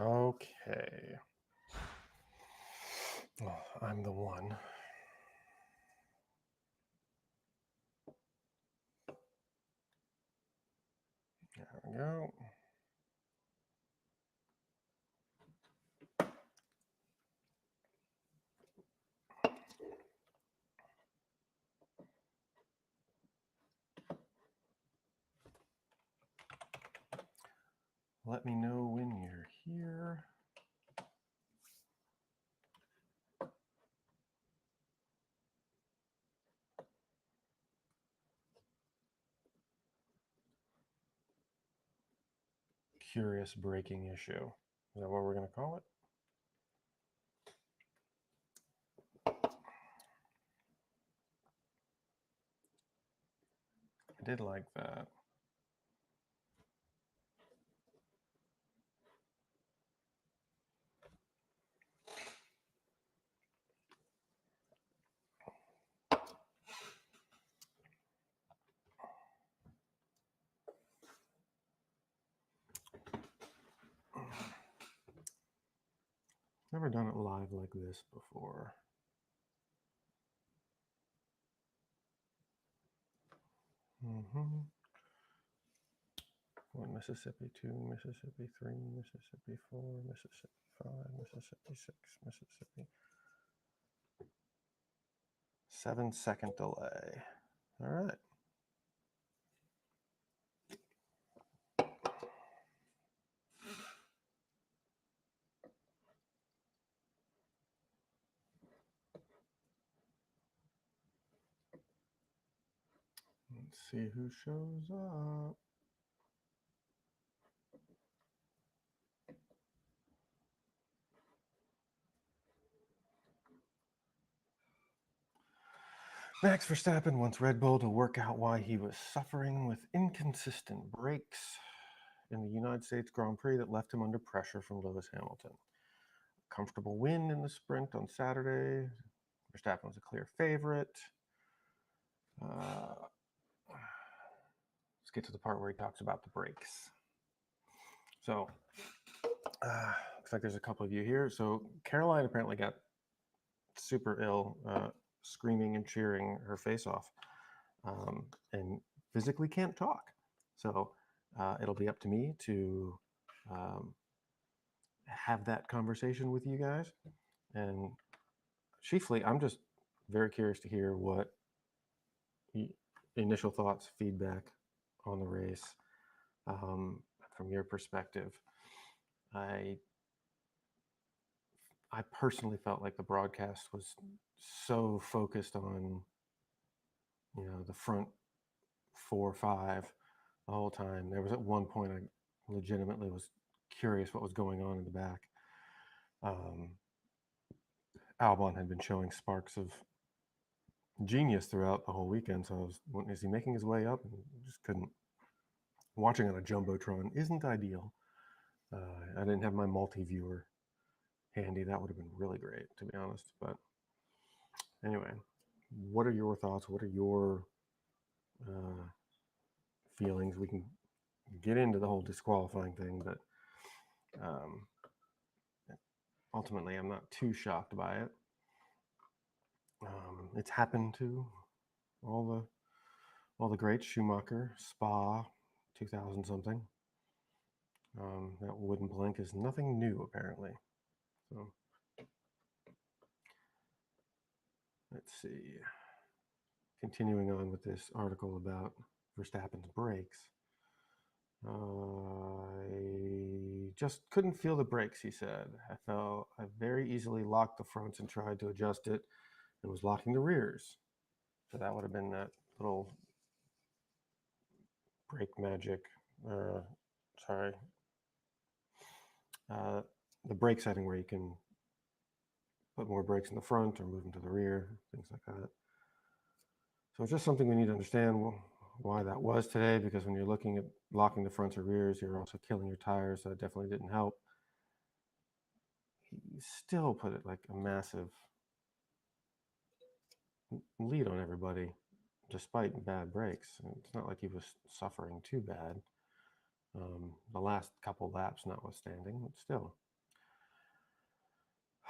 Okay. Oh, I'm the one. There we go. Let me know when you're here. Curious breaking issue. Is that what we're going to call it? I did like that. Never done it live like this before. Mm-hmm. 1 Mississippi, 2 Mississippi, 3 Mississippi, 4 Mississippi, 5 Mississippi, 6 Mississippi. 7-second delay. All right. Let's see who shows up. Max Verstappen wants Red Bull to work out why he was suffering with inconsistent brakes in the United States Grand Prix that left him under pressure from Lewis Hamilton. Comfortable win in the sprint on Saturday. Verstappen was a clear favorite. Let's get to the part where he talks about the brakes. So, looks like there's a couple of you here. So, Caroline apparently got super ill, screaming and cheering her face off, and physically can't talk. So, it'll be up to me to have that conversation with you guys. And chiefly, I'm just very curious to hear what initial thoughts, feedback on the race from your perspective. I personally felt like the broadcast was so focused on, the front 4 or 5 the whole time. There was at one point I legitimately was curious what was going on in the back. Albon had been showing sparks of genius throughout the whole weekend, so is he making his way up? And just couldn't. Watching on a jumbotron isn't ideal. I didn't have my multi-viewer handy. That would have been really great, to be honest. But anyway, what are your thoughts? What are your feelings? We can get into the whole disqualifying thing, but ultimately, I'm not too shocked by it. It's happened to all the greats: Schumacher, Spa, 2000 something. That wooden plank is nothing new, apparently. So let's see. Continuing on with this article about Verstappen's brakes. I just couldn't feel the brakes, he said. I very easily locked the fronts and tried to adjust it and was locking the rears. So that would have been that little brake magic. The brake setting where you can put more brakes in the front or move them to the rear, things like that. So it's just something we need to understand why that was today, because when you're looking at locking the fronts or rears, you're also killing your tires, so that definitely didn't help. He still put it like a massive lead on everybody, despite bad brakes. It's not like he was suffering too bad. The last couple laps notwithstanding, but still.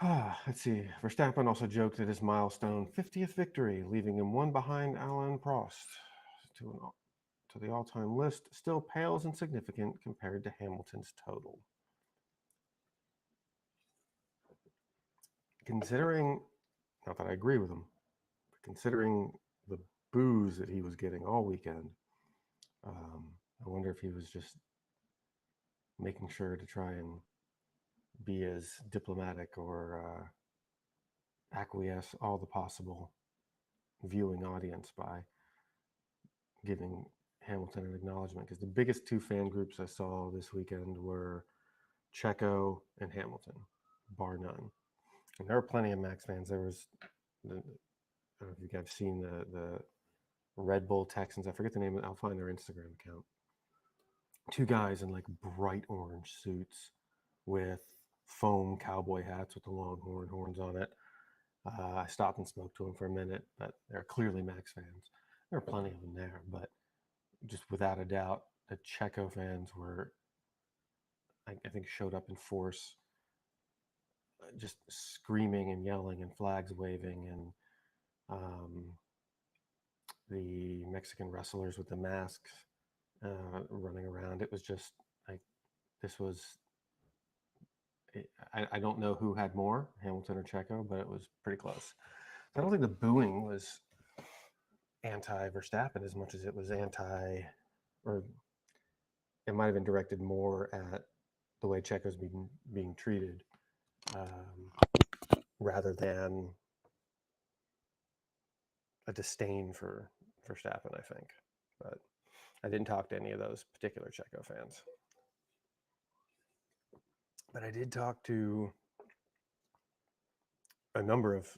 Let's see. Verstappen also joked at his milestone 50th victory, leaving him one behind Alain Prost to, to the all-time list, still pales and insignificant compared to Hamilton's total. Considering, not that I agree with him, but considering the boos that he was getting all weekend, I wonder if he was just making sure to try and be as diplomatic or acquiesce all the possible viewing audience by giving Hamilton an acknowledgement. Because the biggest two fan groups I saw this weekend were Checo and Hamilton, bar none. And there were plenty of Max fans. There was, I don't know if you guys have seen the Red Bull Texans. I forget the name of it. I'll find their Instagram account. Two guys in like bright orange suits with foam cowboy hats with the long horns on it. I stopped and spoke to them for a minute, but they're clearly Max fans. There are plenty of them there, but just without a doubt, the Checo fans were, I think, showed up in force, just screaming and yelling and flags waving, and the Mexican wrestlers with the masks running around. It was just like, this was, I don't know who had more, Hamilton or Checo, but it was pretty close. I don't think the booing was anti-Verstappen as much as it was or it might have been directed more at the way Checo's being treated, rather than a disdain for Verstappen, I think. But I didn't talk to any of those particular Checo fans. But I did talk to a number of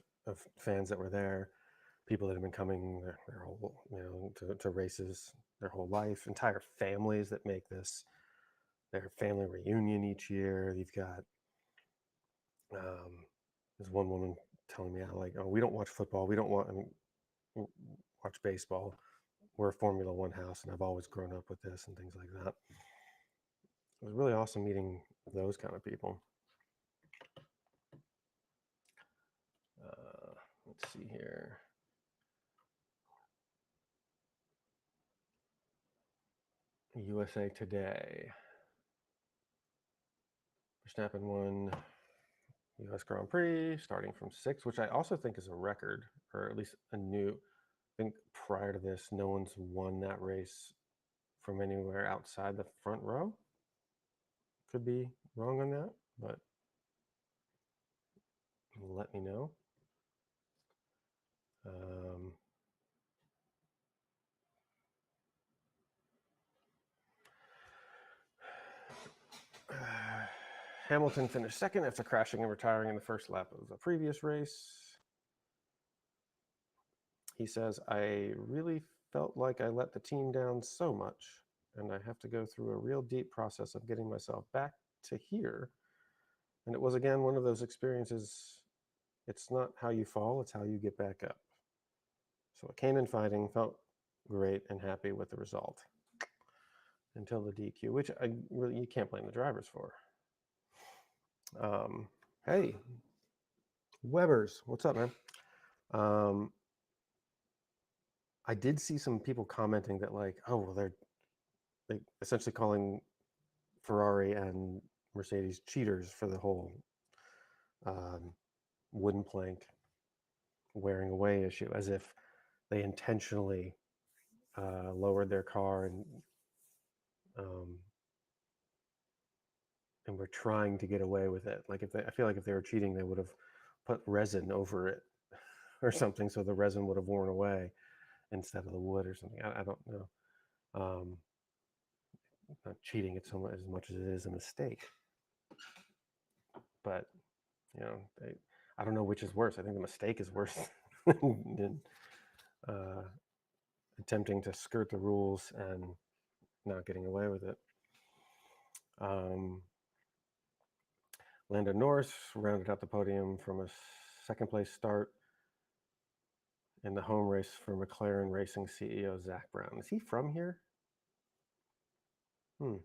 fans that were there, people that have been coming their whole, to races their whole life, entire families that make this their family reunion each year. You've got there's one woman telling me, like, oh, we don't watch football, we don't watch baseball. We're a Formula One house, and I've always grown up with this and things like that. It was really awesome meeting those kind of people. Let's see here. USA Today. Verstappen won U.S. Grand Prix starting from 6th, which I also think is a record, or at least a new. I think prior to this, no one's won that race from anywhere outside the front row. Could be wrong on that, but let me know. Hamilton finished second after crashing and retiring in the first lap of the previous race. He says, I really felt like I let the team down so much, and I have to go through a real deep process of getting myself back to here. And it was, again, one of those experiences. It's not how you fall, it's how you get back up. So I came in fighting, felt great and happy with the result until the DQ, which you can't blame the drivers for. Hey, Webbers, what's up, man? I did see some people commenting that, like, oh, well, they're essentially calling Ferrari and Mercedes cheaters for the whole wooden plank wearing away issue, as if they intentionally lowered their car and were trying to get away with it. Like, I feel like if they were cheating, they would have put resin over it or something, so the resin would have worn away instead of the wood or something. I don't know. Not cheating it so much as much as it is a mistake. But I don't know which is worse. I think the mistake is worse than attempting to skirt the rules and not getting away with it. Lando Norris rounded out the podium from a second place start in the home race for McLaren Racing CEO Zach Brown. Is he from here? I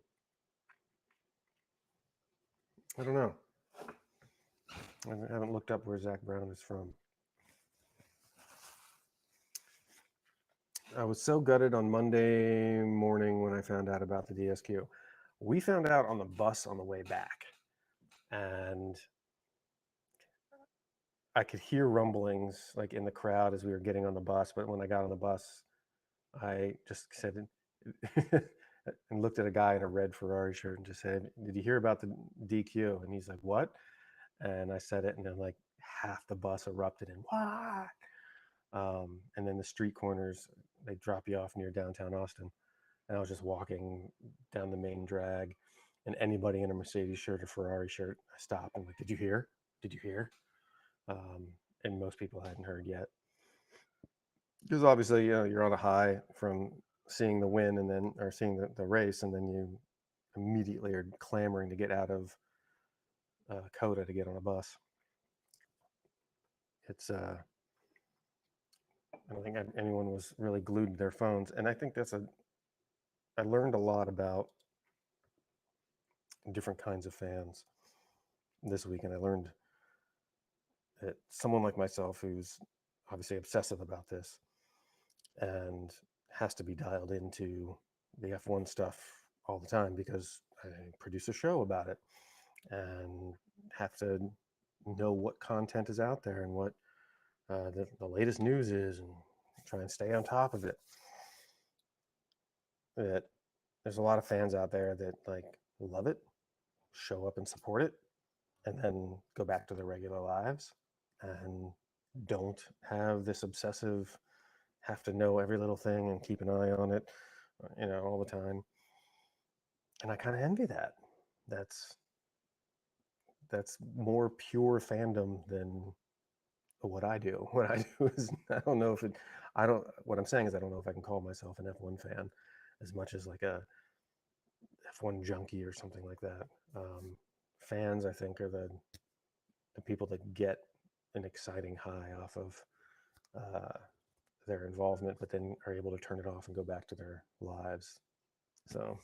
don't know. I haven't looked up where Zach Brown is from. I was so gutted on Monday morning when I found out about the DSQ. We found out on the bus on the way back, and I could hear rumblings like in the crowd as we were getting on the bus. But when I got on the bus, I just said and looked at a guy in a red Ferrari shirt and just said, "Did you hear about the DQ?" And he's like, "What?" And I said it, and then like half the bus erupted in what? And then the street corners, they drop you off near downtown Austin. And I was just walking down the main drag, and anybody in a Mercedes shirt or Ferrari shirt, I stopped and like, "Did you hear? Did you hear?" Um, and most people hadn't heard yet, because obviously, you're on a high from seeing the win and then or seeing the race, and then you immediately are clamoring to get out of Coda to get on a bus. It's I don't think anyone was really glued to their phones, and I think I learned a lot about different kinds of fans this week, and I learned that someone like myself, who's obviously obsessive about this and has to be dialed into the F1 stuff all the time because I produce a show about it and have to know what content is out there and what the latest news is, and try and stay on top of it. That there's a lot of fans out there that like love it, show up and support it, and then go back to their regular lives and don't have this obsessive have to know every little thing and keep an eye on it, all the time. And I kind of envy that. That's that's more pure fandom than what I do. What I do is I don't know if it. I don't. What I'm saying is I don't know if I can call myself an F1 fan as much as like a F1 junkie or something like that. Fans, I think, are the people that get an exciting high off of uh, their involvement, but then are able to turn it off and go back to their lives. So,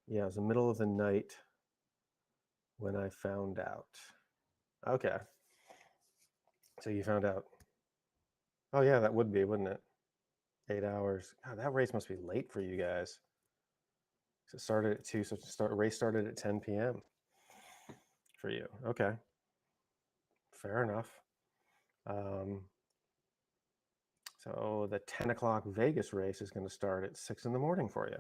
yeah, it was the middle of the night when I found out. Okay, so you found out. Oh yeah, that would be, wouldn't it? 8 hours. God, that race must be late for you guys. So it started at 2, so race started at 10 p.m. for you. Okay, fair enough. Um, so the 10 o'clock Vegas race is going to start at 6 in the morning for you.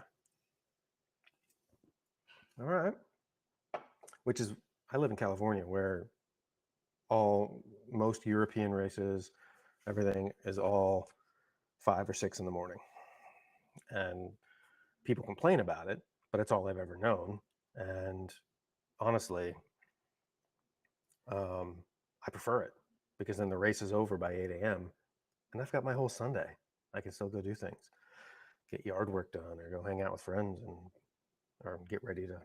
All right. Which is, I live in California where most European races, everything is all 5 or 6 in the morning. And people complain about it, but it's all I've ever known. And honestly, I prefer it because then the race is over by 8 a.m. and I've got my whole Sunday. I can still go do things, get yard work done, or go hang out with friends, or get ready to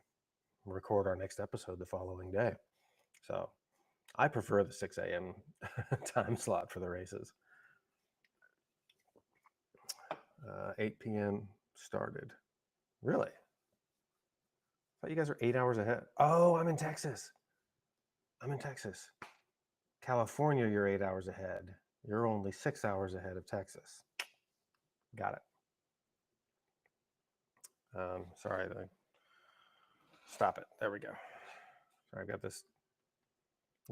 record our next episode the following day. So I prefer the 6 a.m. time slot for the races. 8 p.m. started. Really? I thought you guys are 8 hours ahead. Oh, I'm in Texas. California, you're 8 hours ahead. You're only 6 hours ahead of Texas. Got it. Sorry. Stop it. There we go. Sorry, I've got this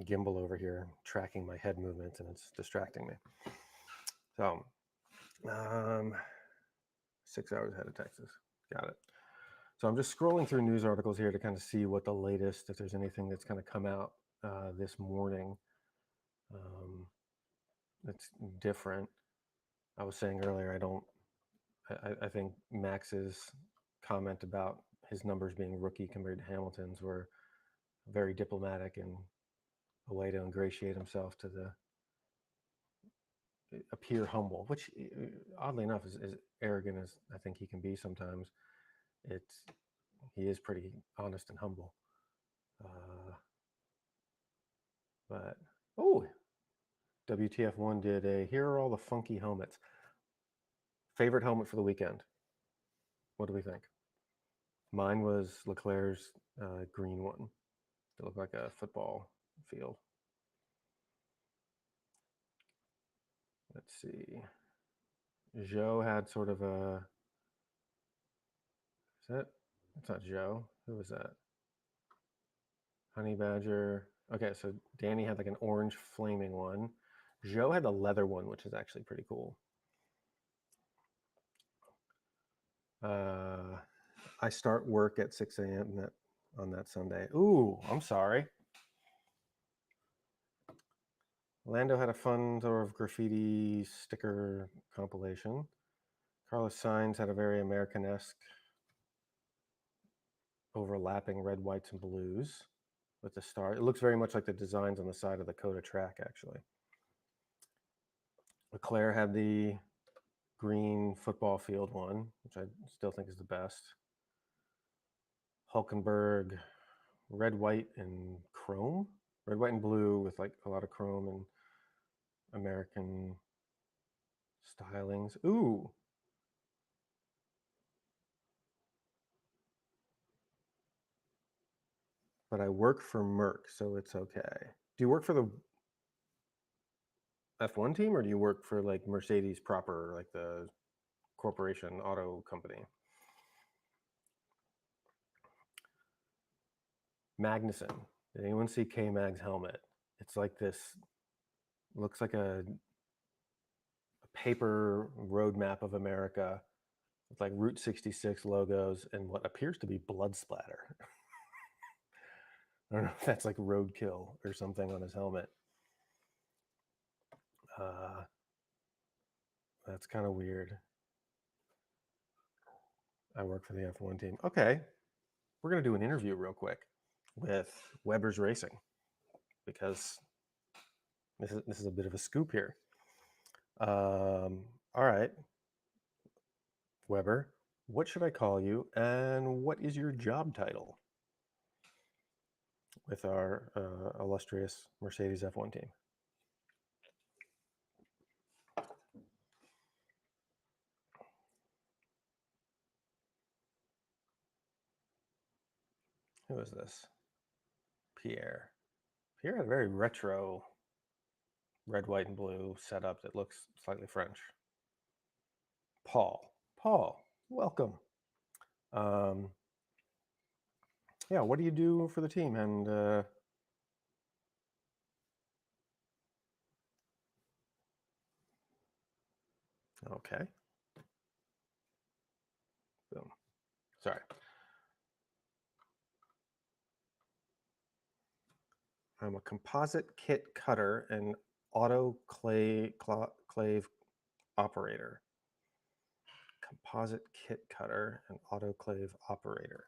gimbal over here tracking my head movements and it's distracting me. So, 6 hours ahead of Texas. Got it. So I'm just scrolling through news articles here to kind of see what the latest, if there's anything that's kind of come out this morning that's different. I was saying earlier, I think Max's comment about his numbers being rookie compared to Hamilton's were very diplomatic and a way to ingratiate himself to appear humble, which oddly enough is arrogant as I think he can be sometimes. He is pretty honest and humble. But WTF1 did here are all the funky helmets. Favorite helmet for the weekend? What do we think? Mine was Leclerc's green one. to look like a football field. Let's see. Joe had sort of a. Is that? That's not Joe. Who was that? Honey Badger. Okay, so Danny had like an orange flaming one. Joe had the leather one, which is actually pretty cool. I start work at 6 a.m. on that Sunday. Ooh, I'm sorry. Lando had a fun sort of graffiti sticker compilation. Carlos Sainz had a very American-esque overlapping red, whites, and blues with the star. It looks very much like the designs on the side of the Coda track, actually. Leclerc had the green football field one, which I still think is the best. Hulkenberg, red, white, and chrome. Red, white, and blue with like a lot of chrome and American stylings. Ooh. But I work for Merck, so it's okay. Do you work for the F1 team, or do you work for like Mercedes proper, like the corporation auto company? Magnuson. Did anyone see K Mag's helmet? It's like this, looks like a paper roadmap of America with like Route 66 logos and what appears to be blood splatter. I don't know if that's like roadkill or something on his helmet. That's kind of weird. I work for the F1 team. Okay, we're going to do an interview real quick with Weber's Racing because this is a bit of a scoop here. All right, Weber, what should I call you, and what is your job title with our illustrious Mercedes F1 team? Who is this? Pierre. Pierre had a very retro red, white, and blue setup that looks slightly French. Paul. Paul, welcome. Yeah, what do you do for the team? And okay. Boom. Sorry. I'm a composite kit cutter and autoclave operator. Composite kit cutter and autoclave operator.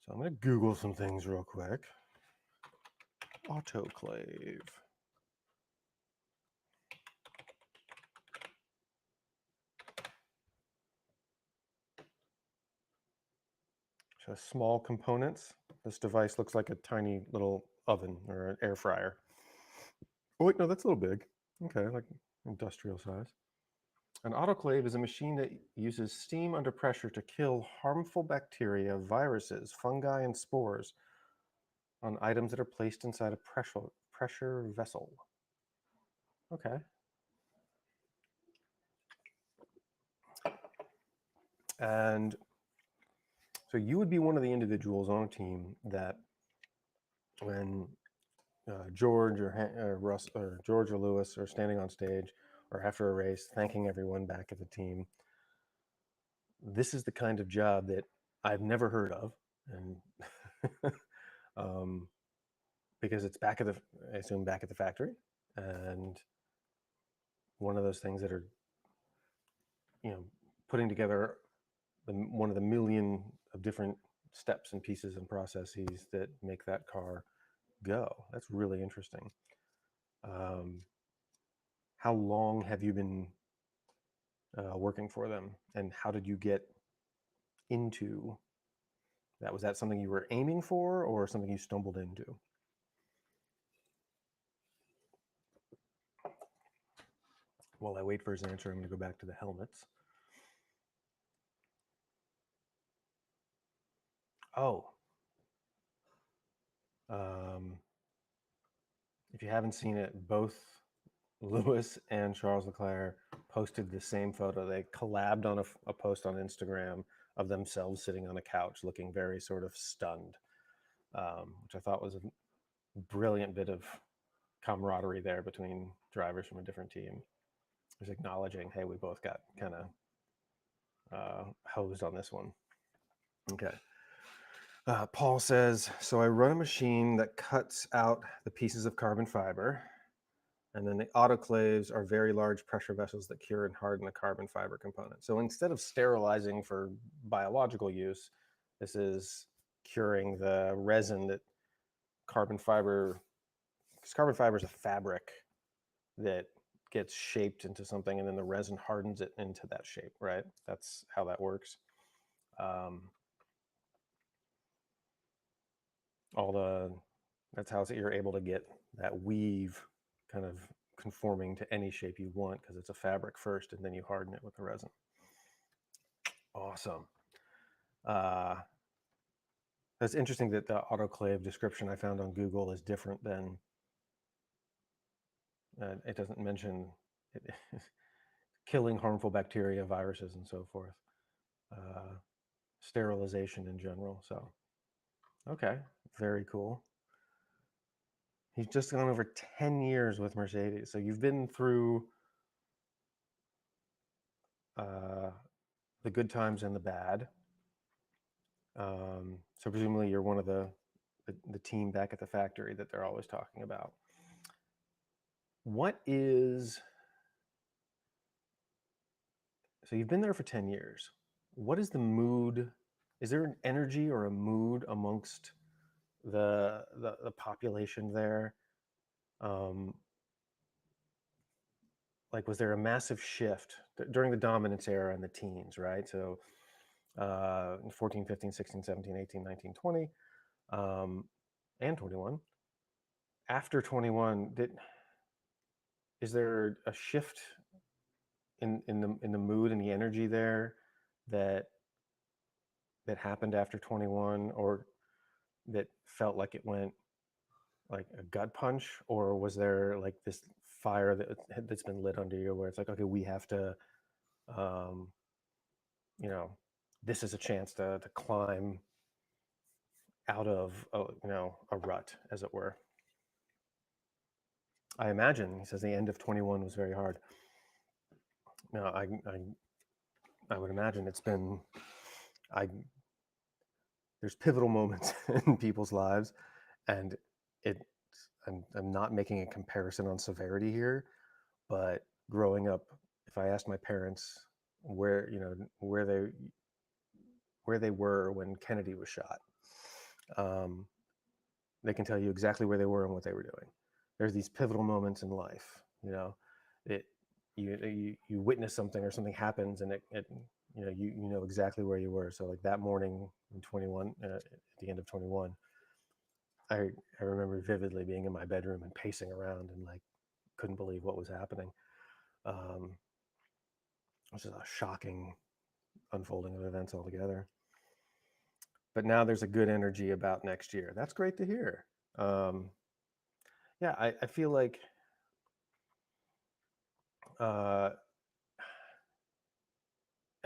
So I'm going to Google some things real quick. Autoclave. So small components. This device looks like a tiny little oven or an air fryer. Oh wait, no, that's a little big. Okay, like industrial size. An autoclave is a machine that uses steam under pressure to kill harmful bacteria, viruses, fungi, and spores on items that are placed inside a pressure vessel. Okay. And so you would be one of the individuals on a team that when George or Russ or George or Lewis are standing on stage or after a race thanking everyone back at the team, this is the kind of job that I've never heard of, and because it's back at the, I assume back at the factory, and one of those things that are, putting together one of the million of different steps and pieces and processes that make that car go. That's really interesting. How long have you been working for them, and how did you get into that? Was that something you were aiming for, or something you stumbled into? While I wait for his answer, I'm going to go back to the helmets. Oh. If you haven't seen it, both Lewis and Charles Leclerc posted the same photo. They collabed on a post on Instagram of themselves sitting on a couch looking very sort of stunned, which I thought was a brilliant bit of camaraderie there between drivers from a different team. Just acknowledging, hey, we both got kind of hosed on this one. Okay. Paul says, so I run a machine that cuts out the pieces of carbon fiber, and then the autoclaves are very large pressure vessels that cure and harden the carbon fiber component. So instead of sterilizing for biological use, this is curing the resin that carbon fiber, because carbon fiber is a fabric that gets shaped into something, and then the resin hardens it into that shape, right? That's how that works. That's how you're able to get that weave kind of conforming to any shape you want, because it's a fabric first and then you harden it with the resin. Awesome. That's interesting that the autoclave description I found on Google is different than, it doesn't mention it, killing harmful bacteria, viruses, and so forth. Sterilization in general. So, okay, very cool. He's just gone over 10 years with Mercedes. So you've been through the good times and the bad. So presumably you're one of the team back at the factory that they're always talking about. So you've been there for 10 years. What is the mood? Is there an energy or a mood amongst the population there? Like, was there a massive shift during the dominance era in the teens, right? So 14, 15, 16, 17, 18, 19, 20, and 21. After 21, is there a shift in the mood and the energy there that happened after 21, or that felt like it went like a gut punch, or was there like this fire that's been lit under you where it's like, okay, we have to, this is a chance to climb out of a rut, as it were? I imagine, he says, the end of 21 was very hard. Now, I would imagine it's been, there's pivotal moments in people's lives, and I'm not making a comparison on severity here, but growing up, if I asked my parents where they were when Kennedy was shot, they can tell you exactly where they were and what they were doing. There's these pivotal moments in life, you witness something or something happens, and it you know exactly where you were. So like that morning in 21, at the end of 21, I remember vividly being in my bedroom and pacing around and like couldn't believe what was happening. It was just a shocking unfolding of events altogether. But now there's a good energy about next year. That's great to hear. Yeah, I feel like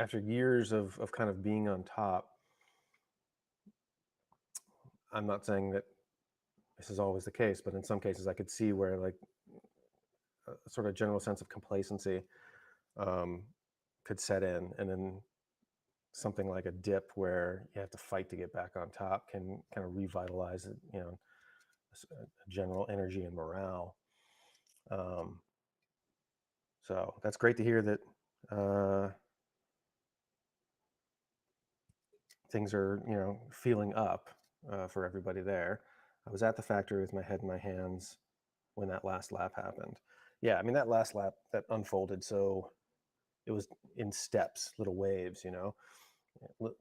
after years of kind of being on top, I'm not saying that this is always the case, but in some cases I could see where like a sort of general sense of complacency could set in, and then something like a dip where you have to fight to get back on top can kind of revitalize it, a general energy and morale. So that's great to hear that things are feeling up for everybody there. I was at the factory with my head in my hands when that last lap happened. Yeah, I mean, that last lap that unfolded, so it was in steps, little waves,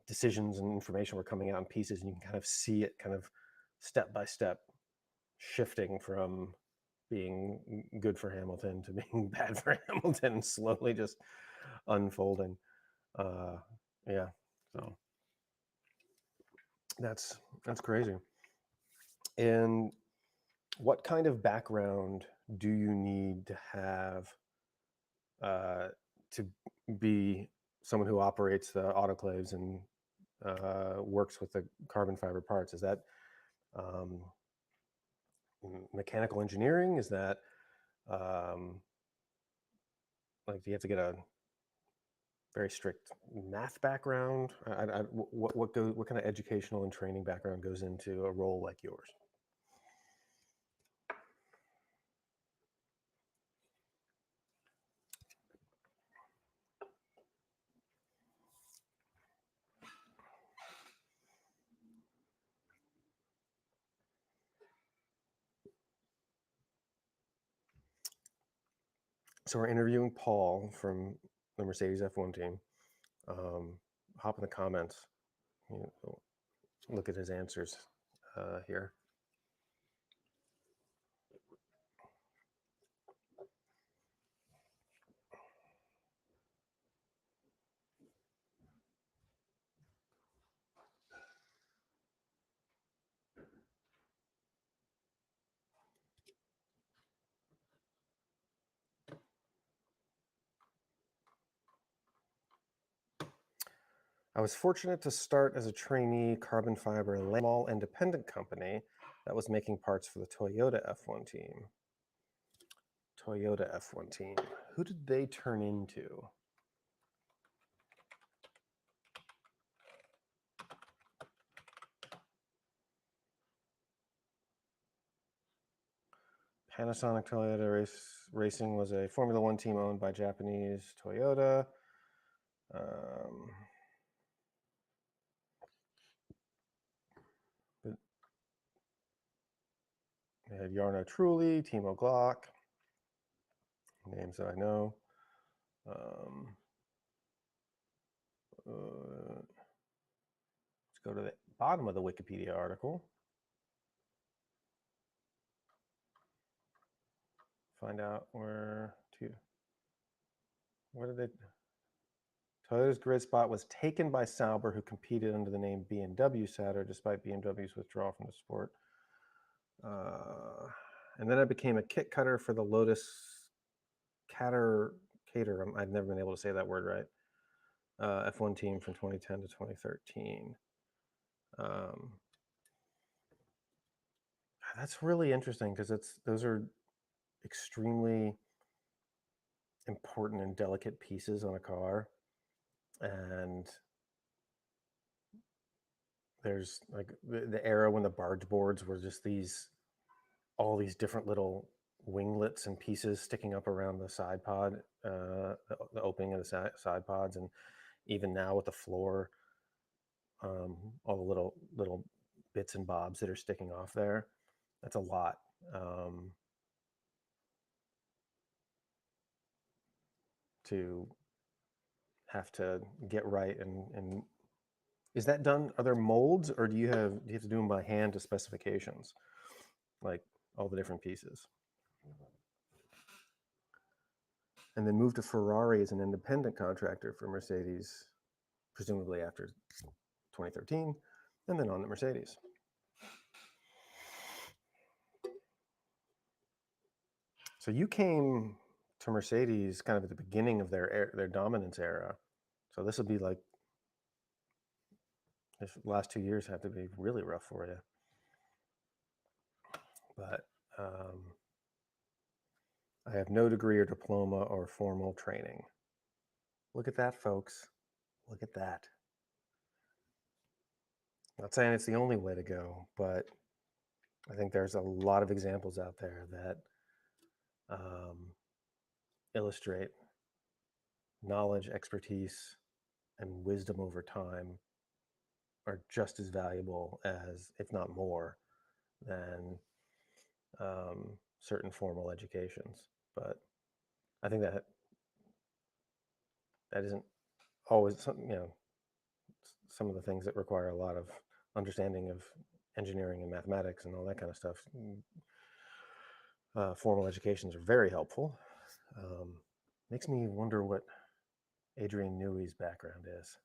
decisions and information were coming out in pieces, and you can kind of see it kind of step by step shifting from being good for Hamilton to being bad for Hamilton, and slowly just unfolding. Yeah, so that's crazy. And what kind of background do you need to have to be someone who operates the autoclaves and works with the carbon fiber parts? Is that um, mechanical engineering? Is that um, like, do you have to get a very strict math background? What kind of educational and training background goes into a role like yours? So we're interviewing Paul from the Mercedes F1 team. Hop in the comments. You know, look at his answers here. I was fortunate to start as a trainee carbon fiber small independent company that was making parts for the Toyota F1 team. Toyota F1 team. Who did they turn into? Panasonic Toyota Racing was a Formula One team owned by Japanese Toyota. They had Jarno Trulli, Timo Glock, names that I know. Let's go to the bottom of the Wikipedia article. Find out what did they... Toyota's grid spot was taken by Sauber, who competed under the name BMW Sauber, despite BMW's withdrawal from the sport. And then I became a kit cutter for the Lotus Cater. I've never been able to say that word right. F1 team from 2010 to 2013. That's really interesting because those are extremely important and delicate pieces on a car, and there's like the era when the barge boards were just all these different little winglets and pieces sticking up around the side pod, the opening of the side pods, and even now with the floor, all the little bits and bobs that are sticking off there. That's a lot. To have to get right, and is that done? Are there molds, or do you have to do them by hand to specifications, like all the different pieces? And then moved to Ferrari as an independent contractor for Mercedes, presumably after 2013, and then on to Mercedes. So you came to Mercedes kind of at the beginning of their dominance era. So this will be like, this last 2 years have to be really rough for you. But I have no degree or diploma or formal training. Look at that, folks. Look at that. Not saying it's the only way to go, but I think there's a lot of examples out there that illustrate knowledge, expertise, and wisdom over time are just as valuable as, if not more, than certain formal educations. But I think that isn't always something, some of the things that require a lot of understanding of engineering and mathematics and all that kind of stuff. Formal educations are very helpful. Makes me wonder what Adrian Newey's background is,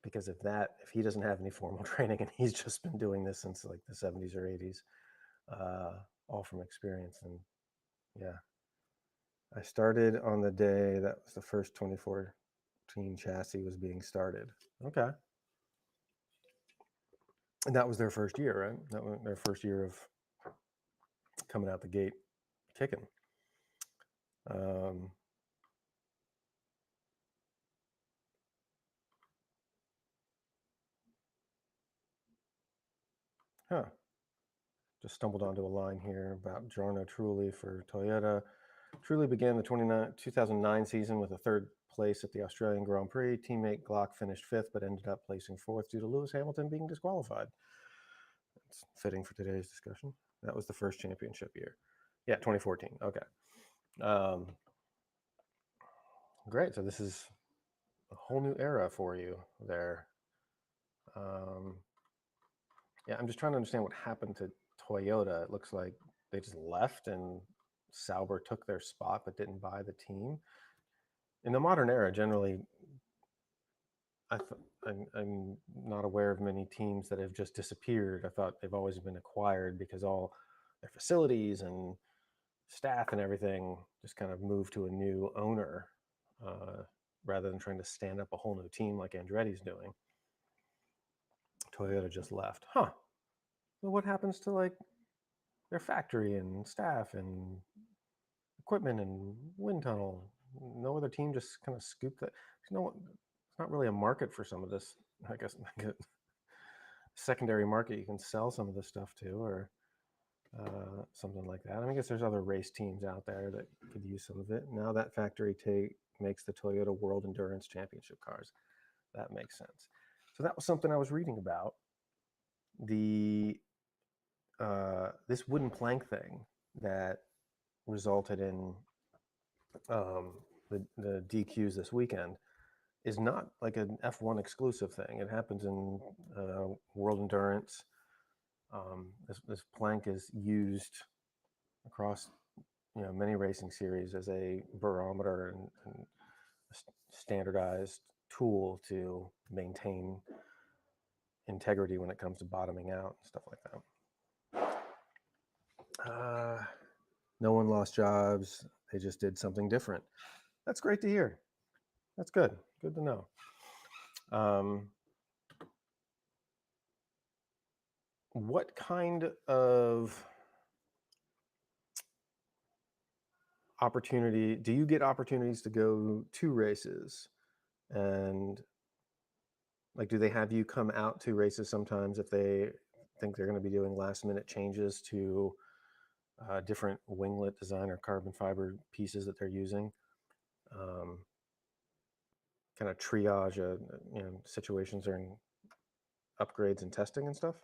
because if he doesn't have any formal training and he's just been doing this since like the 70s or 80s, all from experience. And yeah, I started on the day that was the first 2014 chassis was being started. Okay. And that was their first year, right? That was their first year of coming out the gate kicking. Huh. Just stumbled onto a line here about Jarno Trulli for Toyota. Trulli began the 2009 season with a third place at the Australian Grand Prix. Teammate Glock finished fifth, but ended up placing fourth due to Lewis Hamilton being disqualified. It's fitting for today's discussion. That was the first championship year. Yeah, 2014. Okay. Great. So this is a whole new era for you there. Yeah, I'm just trying to understand what happened to Toyota. It looks like they just left and Sauber took their spot but didn't buy the team. In the modern era, generally, I'm not aware of many teams that have just disappeared. I thought they've always been acquired because all their facilities and staff and everything just kind of moved to a new owner rather than trying to stand up a whole new team like Andretti's doing. Toyota just left. Huh. Well, what happens to like their factory and staff and equipment and wind tunnel? No other team just kind of scooped that. It's not really a market for some of this. I guess like a secondary market you can sell some of this stuff to, or something like that. I mean, I guess there's other race teams out there that could use some of it. Now that factory makes the Toyota World Endurance Championship cars. That makes sense. So that was something I was reading about. This wooden plank thing that resulted in the DQs this weekend is not like an F1 exclusive thing. It happens in World Endurance. This plank is used across many racing series as a barometer and standardized tool to maintain integrity when it comes to bottoming out and stuff like that. No one lost jobs. They just did something different. That's great to hear. That's good. Good to know. What kind of opportunity do you get opportunities to go to races? And like, do they have you come out to races sometimes if they think they're going to be doing last minute changes to different winglet design or carbon fiber pieces that they're using? Kind of triage situations during upgrades and testing and stuff?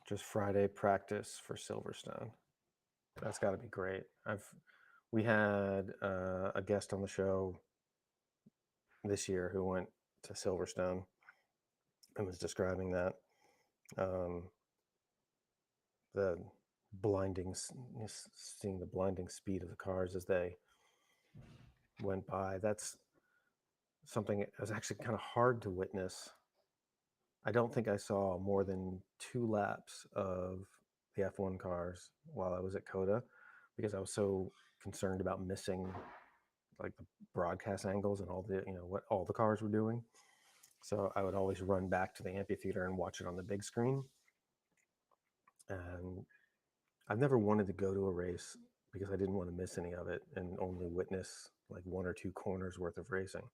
Just Friday practice for Silverstone. That's got to be great. We had a guest on the show this year who went to Silverstone and was describing that the seeing the blinding speed of the cars as they went by. That's something that was actually kind of hard to witness. I don't think I saw more than 2 laps of the F1 cars while I was at COTA because I was so concerned about missing like the broadcast angles and all the what all the cars were doing. So I would always run back to the amphitheater and watch it on the big screen. And I've never wanted to go to a race because I didn't want to miss any of it and only witness like 1 or 2 corners worth of racing.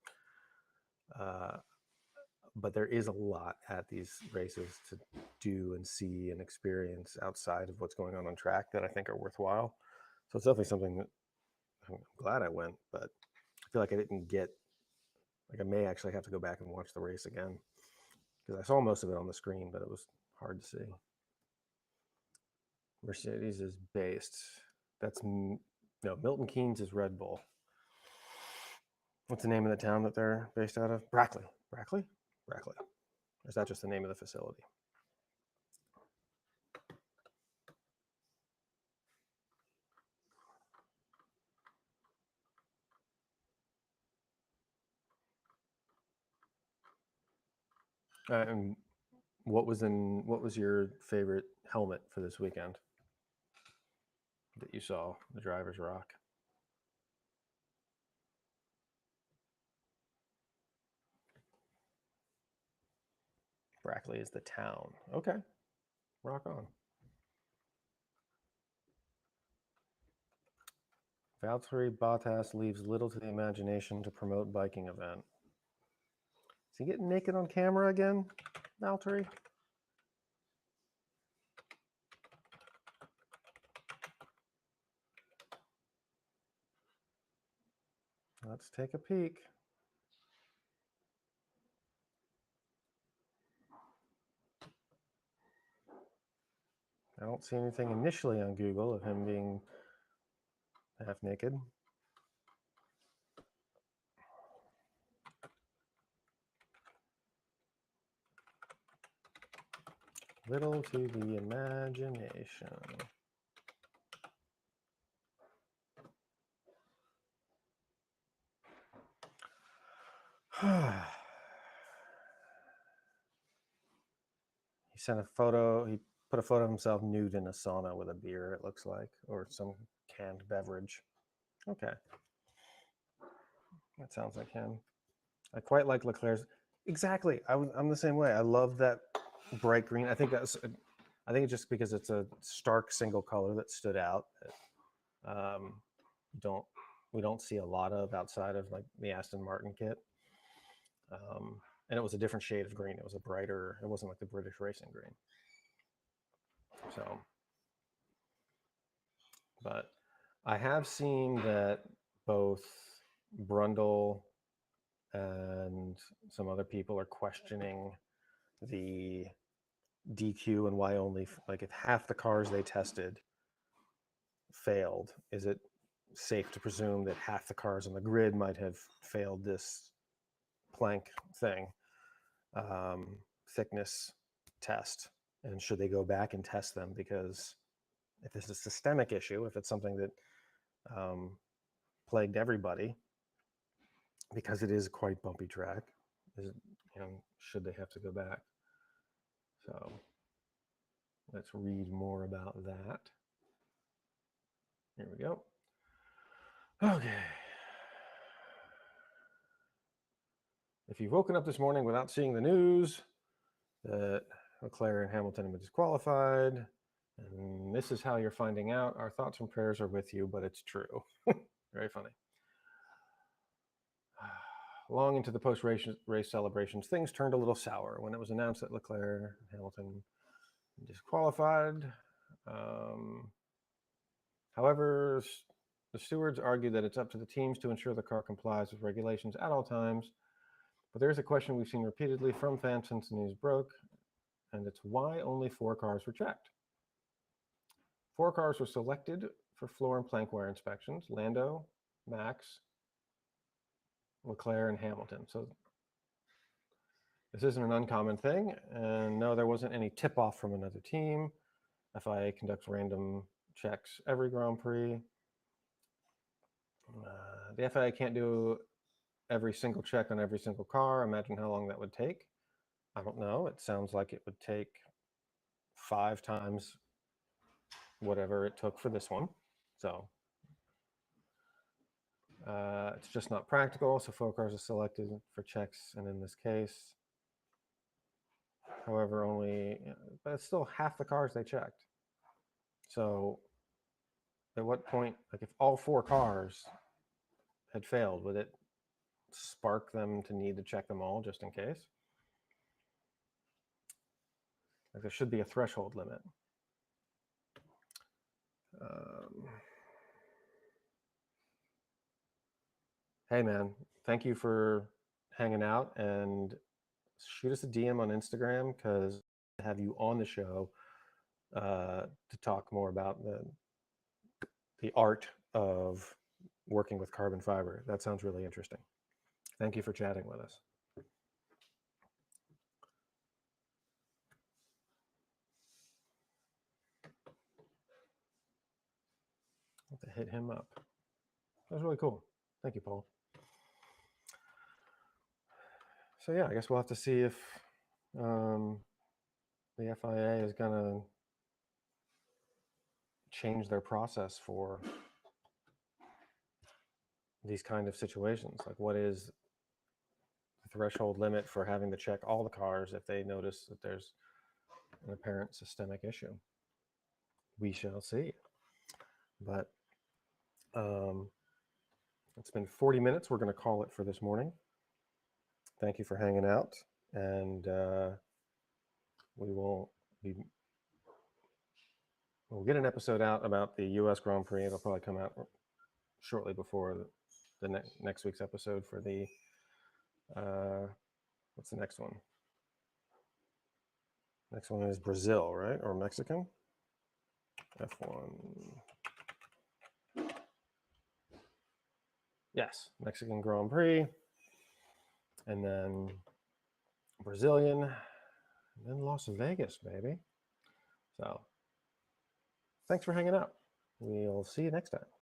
But there is a lot at these races to do and see and experience outside of what's going on track that I think are worthwhile. So it's definitely something that I'm glad I went, but I feel like I didn't get, like I may actually have to go back and watch the race again because I saw most of it on the screen, but it was hard to see. Mercedes is based. Milton Keynes is Red Bull. What's the name of the town that they're based out of? Brackley. Brackley? Brackley. Or is that just the name of the facility? And what was your favorite helmet for this weekend that you saw the drivers rock? Brackley is the town. Okay, rock on. Valtteri Bottas leaves little to the imagination to promote biking event. Is he getting naked on camera again, Valtteri? Let's take a peek. I don't see anything initially on Google of him being half naked. Little to the imagination. He sent a photo. He put a photo of himself nude in a sauna with a beer, it looks like, or some canned beverage. Okay. That sounds like him. I quite like Leclerc's. Exactly. I'm the same way. I love that bright green. I think it's just because it's a stark single color that stood out. Um, we don't see a lot of outside of like the Aston Martin kit. And it was a different shade of green. It was a brighter. It wasn't like the British racing green. So, but I have seen that both Brundle and some other people are questioning the DQ and why only like if half the cars they tested failed, is it safe to presume that half the cars on the grid might have failed this plank thing, thickness test, and should they go back and test them? Because if it's a systemic issue, if it's something that plagued everybody, because it is quite bumpy track, is it, should they have to go back? So let's read more about that. Here we go. Okay. If you've woken up this morning without seeing the news that Leclerc and Hamilton have been disqualified, and this is how you're finding out, our thoughts and prayers are with you, but it's true. Very funny. Long into the post-race celebrations, things turned a little sour when it was announced that Leclerc and Hamilton disqualified. However, the stewards argued that it's up to the teams to ensure the car complies with regulations at all times. But there's a question we've seen repeatedly from fans since the news broke, and it's why only 4 cars were checked. 4 cars were selected for floor and plank wear inspections: Lando, Max, Leclerc, and Hamilton. So this isn't an uncommon thing, and no, there wasn't any tip-off from another team. FIA conducts random checks every Grand Prix. The FIA can't do every single check on every single car. Imagine how long that would take. I don't know. It sounds like it would take 5 times whatever it took for this one. So it's just not practical. So 4 cars are selected for checks, and in this case, however, but it's still half the cars they checked. So at what point, like if all 4 cars had failed, would it spark them to need to check them all just in case? Like there should be a threshold limit. Hey man, thank you for hanging out, and shoot us a DM on Instagram because I have you on the show to talk more about the art of working with carbon fiber. That sounds really interesting. Thank you for chatting with us. I'll have to hit him up. That was really cool. Thank you, Paul. So yeah, I guess we'll have to see if the FIA is going to change their process for these kind of situations. Like, what is the threshold limit for having to check all the cars if they notice that there's an apparent systemic issue? We shall see. But it's been 40 minutes. We're going to call it for this morning. Thank you for hanging out, and we'll get an episode out about the U.S. Grand Prix. It'll probably come out shortly before the next week's episode for the what's the next one? Next one is Brazil, right? Or Mexican? F1. Yes, Mexican Grand Prix. And then Brazilian. And then Las Vegas, baby. So thanks for hanging out. We'll see you next time.